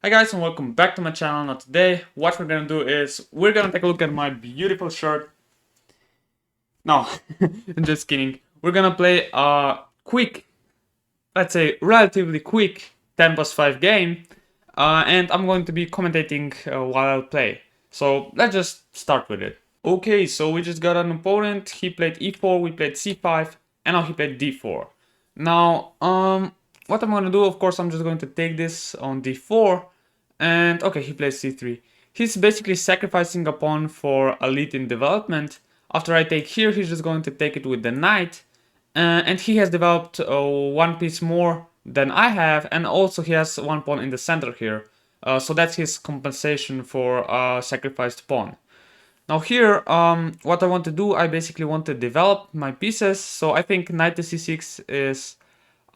Hi guys and welcome back to my channel. Now today what we're gonna do is we're gonna take a look at my beautiful shirt. No, I'm just kidding. We're gonna play a quick, let's say relatively quick 10 plus 5 game, and I'm going to be commentating while I play. So let's just start with it. Okay, so we just got an opponent. He played e4, we played c5, and now he played d4. Now, what I'm gonna do, of course, I'm just going to take this on d4, and okay, he plays c3. He's basically sacrificing a pawn for a lead in development. After I take here, he's just going to take it with the knight, and he has developed one piece more than I have, and also he has one pawn in the center here. So that's his compensation for a sacrificed pawn. Now here, what I want to do, I basically want to develop my pieces. So I think knight to c6 is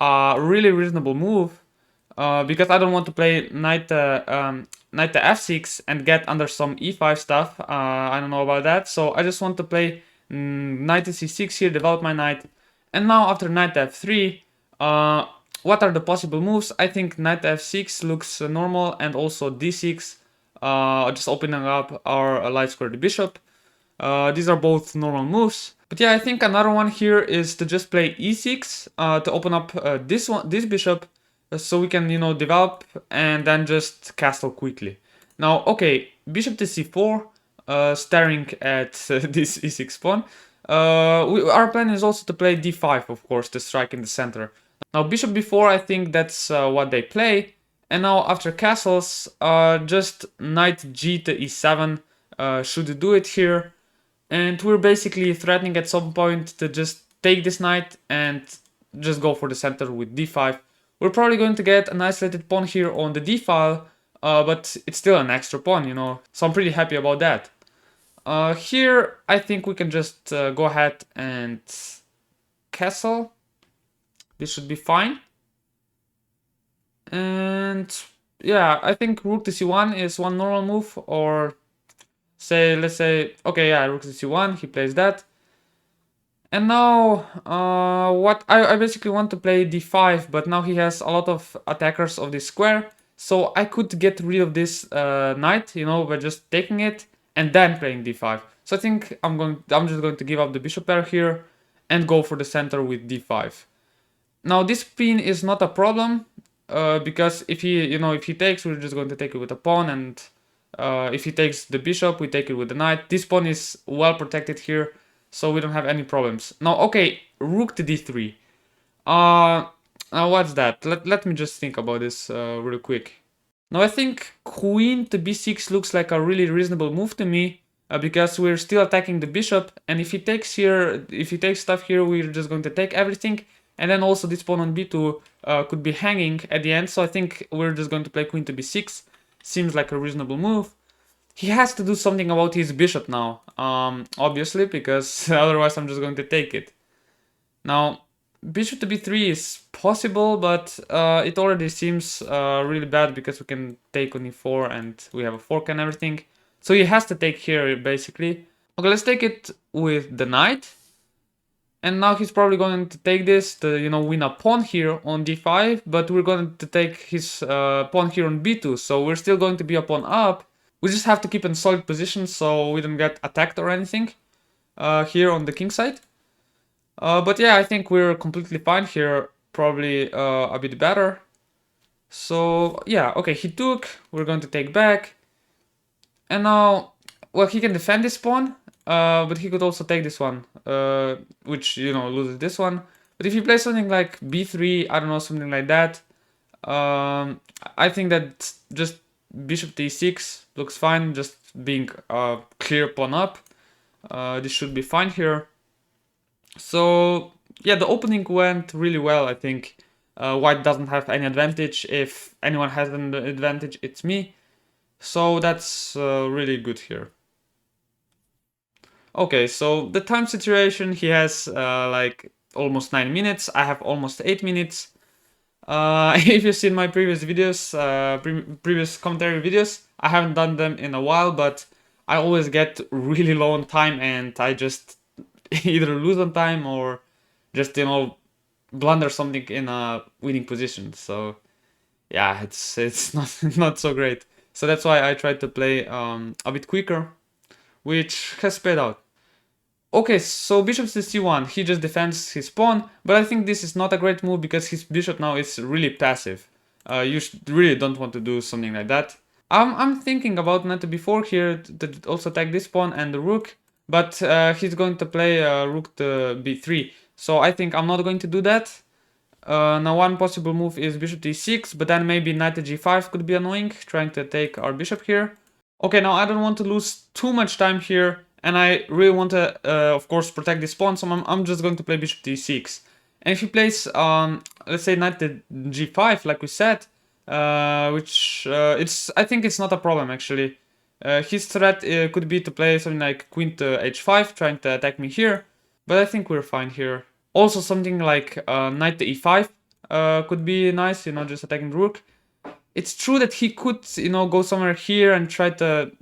a really reasonable move, because I don't want to play knight to f6 and get under some e5 stuff. I don't know about that. So I just want to play knight to c6 here, develop my knight. And now after knight to f3, what are the possible moves? I think knight to f6 looks normal, and also d6, just opening up our light square the bishop. These are both normal moves. But yeah, I think another one here is to just play e6 to open up this bishop, so we can, develop and then just castle quickly. Now, okay, bishop to c4, staring at this e6 pawn. Our plan is also to play d5, of course, to strike in the center. Now, bishop b4, I think that's what they play. And now, after castles, just knight g to e7 should do it here. And we're basically threatening at some point to just take this knight and just go for the center with d5. We're probably going to get an isolated pawn here on the d file, but it's still an extra pawn, so I'm pretty happy about that. Here, I think we can just go ahead and castle. This should be fine. And yeah, I think rook to c1 is one normal move, or let's say, okay, yeah, rook to c1, he plays that. And now, what I basically want to play d5, but now he has a lot of attackers of this square, so I could get rid of this knight, by just taking it and then playing d5. So I think I'm just going to give up the bishop pair here and go for the center with d5. Now this pin is not a problem, because if he takes, we're just going to take it with a pawn, and if he takes the bishop, we take it with the knight. This pawn is well protected here, so we don't have any problems. Now, okay, rook to d3. Now what's that? Let me just think about this real quick. Now I think queen to b6 looks like a really reasonable move to me, because we're still attacking the bishop, and if he takes stuff here, we're just going to take everything, and then also this pawn on b2 could be hanging at the end, so I think we're just going to play queen to b6. Seems like a reasonable move. He has to do something about his bishop now, obviously, because otherwise I'm just going to take it. Now, bishop to b3 is possible, but it already seems really bad because we can take on e4 and we have a fork and everything. So he has to take here, basically. Okay, let's take it with the knight. And now he's probably going to take this to, win a pawn here on d5, but we're going to take his pawn here on b2, so we're still going to be a pawn up. We just have to keep in solid position so we don't get attacked or anything here on the king side. But yeah, I think we're completely fine here, probably a bit better. So yeah, okay, he took, we're going to take back. And now, well, he can defend this pawn, but he could also take this one, which, loses this one. But if he plays something like b3, I don't know, something like that, I think that just bishop to e6 looks fine, just being a clear pawn up. This should be fine here. So yeah, the opening went really well, I think. White doesn't have any advantage. If anyone has an advantage, it's me. So that's really good here. Okay, so the time situation, he has like almost 9 minutes. I have almost 8 minutes. If you've seen my previous videos, previous commentary videos, I haven't done them in a while, but I always get really low on time and I just either lose on time or just, blunder something in a winning position. So yeah, it's not not so great. So that's why I tried to play a bit quicker, which has paid out. Okay, so bishop to c1, he just defends his pawn, but I think this is not a great move because his bishop now is really passive. You really don't want to do something like that. I'm thinking about knight to b4 here to also attack this pawn and the rook, but he's going to play rook to b3, so I think I'm not going to do that. Now one possible move is bishop to e6, but then maybe knight to g5 could be annoying, trying to take our bishop here. Okay, now I don't want to lose too much time here, and I really want to, of course, protect this pawn, so I'm just going to play bishop to e6. And if he plays, let's say knight to g5, like we said, which I think it's not a problem actually. His threat could be to play something like queen to h5, trying to attack me here, but I think we're fine here. Also something like knight to e5 could be nice, you know, just attacking the rook. It's true that he could, you know, go somewhere here and try to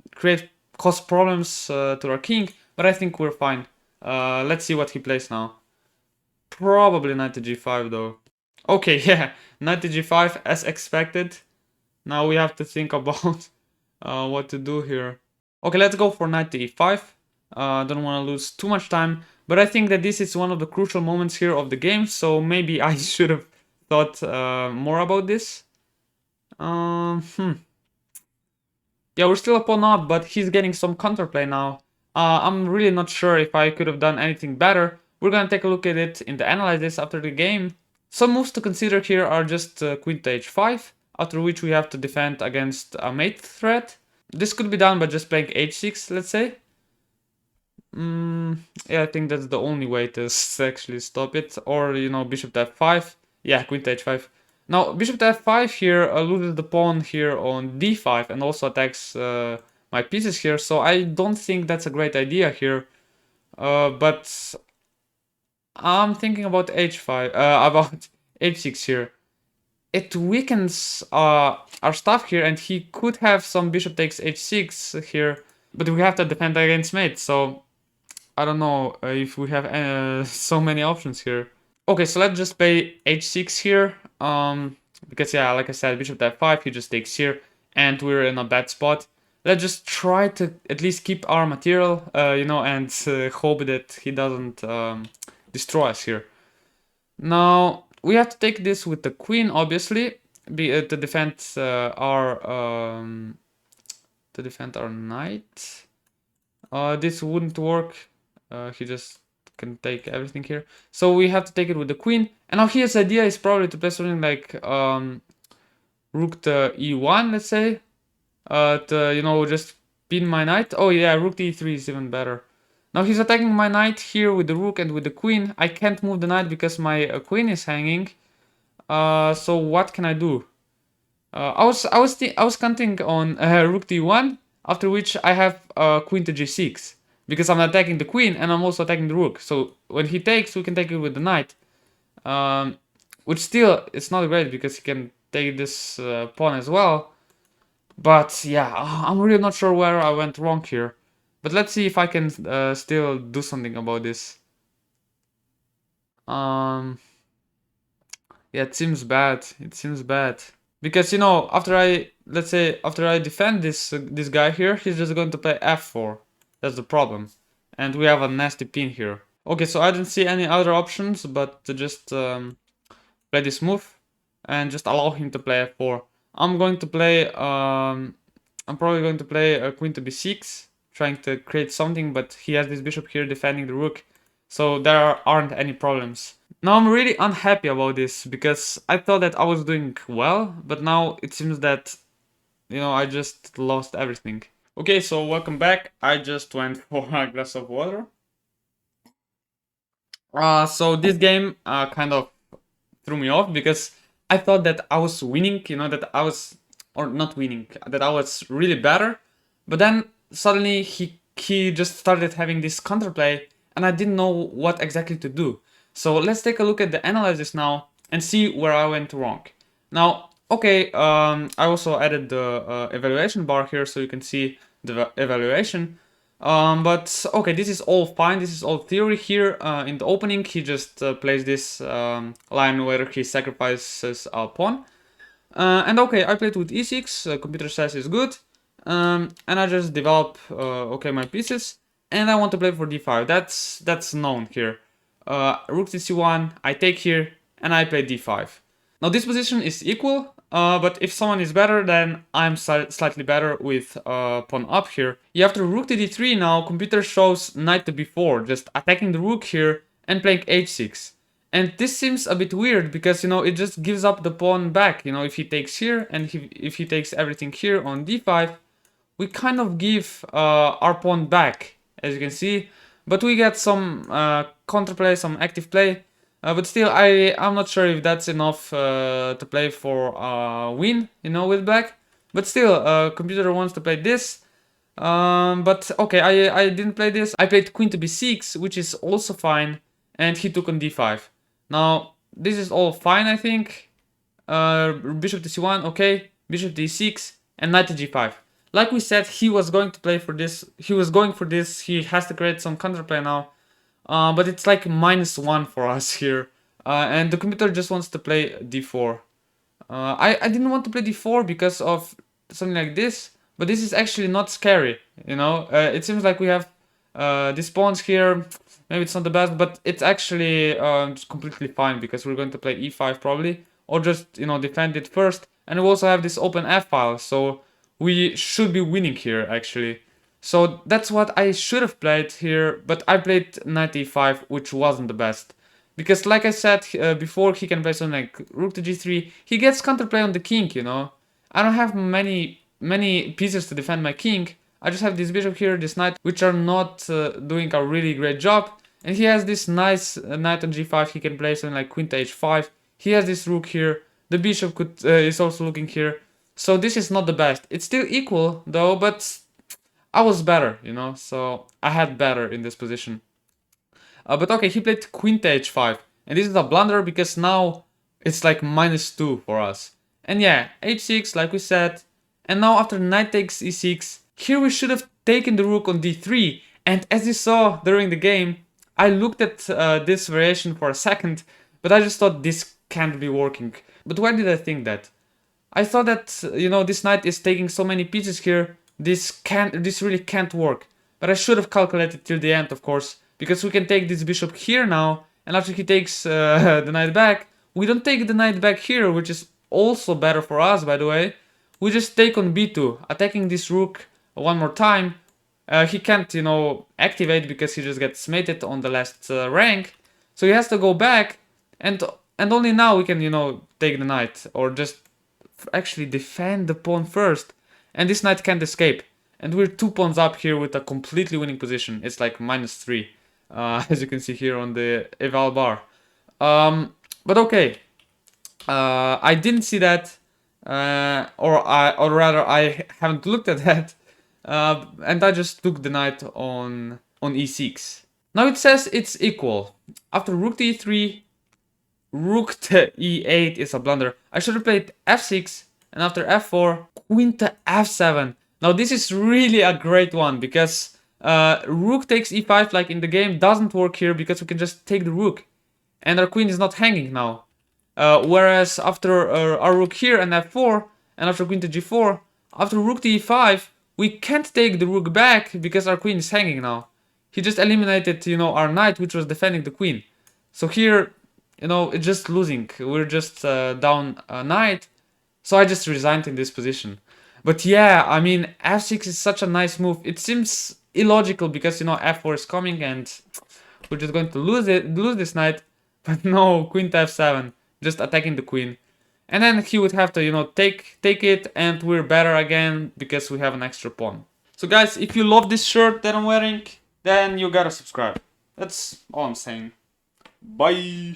cause problems to our king, but I think we're fine. Let's see what he plays now. Probably knight to g5 though. Okay, yeah, knight to g5 as expected. Now we have to think about what to do here. Okay, let's go for knight to e5. Don't want to lose too much time, but I think that this is one of the crucial moments here of the game, so maybe I should have thought more about this. Yeah, we're still a pawn up, but he's getting some counterplay now. I'm really not sure if I could have done anything better. We're gonna take a look at it in the analysis after the game. Some moves to consider here are just queen to h5, after which we have to defend against a mate threat. This could be done by just playing h6, let's say. Yeah, I think that's the only way to actually stop it. Or, you know, bishop to f5. Yeah, queen to h5. Now, bishop to f5 here loses the pawn here on d5 and also attacks my pieces here. So I don't think that's a great idea here. But I'm thinking about h5, about h6 here. It weakens our stuff here, and he could have some bishop takes h6 here. But we have to defend against mate, so I don't know if we have so many options here. Okay, so let's just play h6 here. Because yeah, like I said, bishop to f5, he just takes here, and we're in a bad spot. Let's just try to at least keep our material, you know, and hope that he doesn't destroy us here. Now we have to take this with the queen, obviously, to defend our knight. This wouldn't work. He just can take everything here. So we have to take it with the queen. And now his idea is probably to play something like rook to e1, let's say. To, you know, just pin my knight. Oh yeah, rook to e3 is even better. Now he's attacking my knight here with the rook and with the queen. I can't move the knight because my queen is hanging. So what can I do? I was counting on rook to e1, after which I have queen to g6, because I'm attacking the queen and I'm also attacking the rook. So when he takes, we can take it with the knight. Which still, it's not great because he can take this pawn as well. But yeah, I'm really not sure where I went wrong here. But let's see if I can still do something about this. Yeah, it seems bad. It seems bad. Because, you know, let's say, after I defend this guy here, he's just going to play f4. That's the problem. And we have a nasty pin here. Okay, so I didn't see any other options but to just play this move and just allow him to play f4. I'm going to play, I'm probably going to play queen to b6, trying to create something, but he has this bishop here defending the rook, so there aren't any problems. Now I'm really unhappy about this, because I thought that I was doing well, but now it seems that, you know, I just lost everything. Okay, so welcome back. I just went for a glass of water. So this game kind of threw me off, because I thought that I was winning, you know, that I was, or not winning, that I was really better. But then suddenly he just started having this counterplay, and I didn't know what exactly to do. So let's take a look at the analysis now and see where I went wrong. Now, okay, I also added the evaluation bar here so you can see the evaluation. But okay, this is all fine. This is all theory here. In the opening, he just plays this line where he sacrifices a pawn. And okay, I played with e6, computer says it's good. And I just develop, okay, my pieces. And I want to play for d5, that's known here. Rook to c1, I take here, and I play d5. Now this position is equal, but if someone is better, then I'm slightly better with pawn up here. Yeah, after rook to d3 now, computer shows knight to b4, just attacking the rook here and playing h6. And this seems a bit weird because, you know, it just gives up the pawn back. You know, if he takes here and if he takes everything here on d5, we kind of give our pawn back, as you can see. But we get some counterplay, some active play. But still, I'm not sure if that's enough to play for win, you know, with black. But still, computer wants to play this. But okay, I didn't play this. I played queen to b6, which is also fine. And he took on d5. Now, this is all fine, I think. Bishop to c1, okay. Bishop to e6, and knight to g5. Like we said, he was going to play for this. He was going for this. He has to create some counterplay now. But it's like -1 for us here. And the computer just wants to play d4. I didn't want to play d4 because of something like this. But this is actually not scary, you know. It seems like we have these pawns here. Maybe it's not the best, but it's actually just completely fine because we're going to play e5 probably. Or just, you know, defend it first. And we also have this open f-file, so we should be winning here actually. So that's what I should have played here, but I played knight e5, which wasn't the best. Because like I said before, he can play something like rook to g3. He gets counterplay on the king, you know. I don't have many pieces to defend my king. I just have this bishop here, this knight, which are not doing a really great job. And he has this nice knight on g5. He can play something like queen to h5. He has this rook here. The bishop is also looking here. So this is not the best. It's still equal though, but I was better, you know. So I had better in this position. But okay, he played queen to h5. And this is a blunder because now it's like -2 for us. And yeah, h6 like we said. And now after knight takes e6, here we should have taken the rook on d3. And as you saw during the game, I looked at this variation for a second, but I just thought this can't be working. But why did I think that? I thought that, you know, this knight is taking so many pieces here, this really can't work. But I should have calculated till the end, of course, because we can take this bishop here now, and after he takes the knight back, we don't take the knight back here, which is also better for us, by the way. We just take on b2, attacking this rook one more time. He can't, you know, activate because he just gets mated on the last rank. So he has to go back, and only now we can, you know, take the knight, or just actually defend the pawn first. And this knight can't escape. And we're 2 pawns up here with a completely winning position. It's like -3, as you can see here on the eval bar. But okay, I didn't see that, or rather I haven't looked at that. And I just took the knight on e6. Now it says it's equal. After rook to e3, rook to e8 is a blunder. I should have played f6, and after f4, queen to f7. Now this is really a great one, because rook takes e5 like in the game doesn't work here because we can just take the rook. And our queen is not hanging now. Whereas after our rook here and f4, and after queen to g4, after rook to e5, we can't take the rook back because our queen is hanging now. He just eliminated, you know, our knight, which was defending the queen. So here, you know, it's just losing. We're just down a knight. So I just resigned in this position. But yeah, I mean, f6 is such a nice move. It seems illogical because, you know, f4 is coming and we're just going to lose this knight. But no, queen to f7, just attacking the queen. And then he would have to, you know, take it, and we're better again because we have an extra pawn. So guys, if you love this shirt that I'm wearing, then you gotta subscribe. That's all I'm saying. Bye!